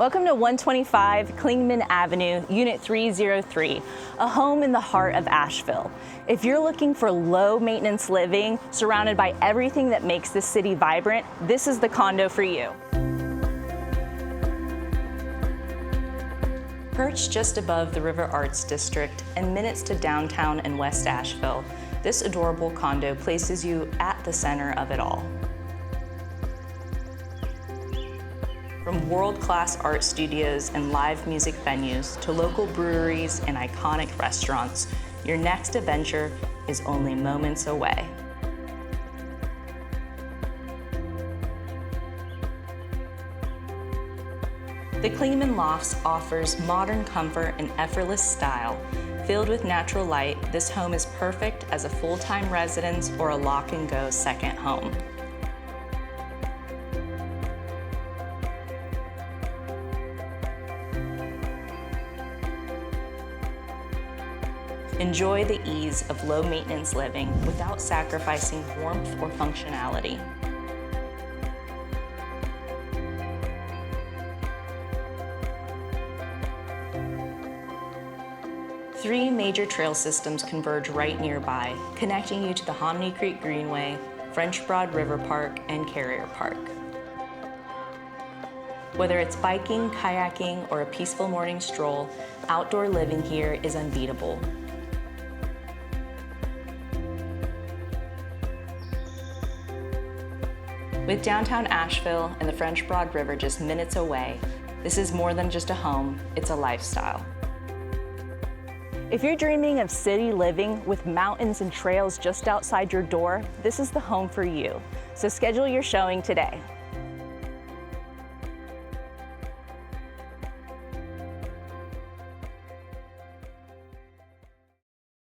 Welcome to 125 Clingman Avenue, Unit 303, a home in the heart of Asheville. If you're looking for low-maintenance living, surrounded by everything that makes this city vibrant, this is the condo for you. Perched just above the River Arts District and minutes to Downtown and West Asheville, this adorable condo places you at the center of it all. From world-class art studios and live music venues to local breweries and iconic restaurants, your next adventure is only moments away. The Clingman Lofts offers modern comfort and effortless style. Filled with natural light, this home is perfect as a full-time residence or a lock-and-go second home. Enjoy the ease of low-maintenance living without sacrificing warmth or functionality. Three major trail systems converge right nearby, connecting you to the Hominy Creek Greenway, French Broad River Park, and Carrier Park. Whether it's biking, kayaking, or a peaceful morning stroll, outdoor living here is unbeatable. With downtown Asheville and the French Broad River just minutes away, this is more than just a home, it's a lifestyle. If you're dreaming of city living with mountains and trails just outside your door, this is the home for you. So schedule your showing today.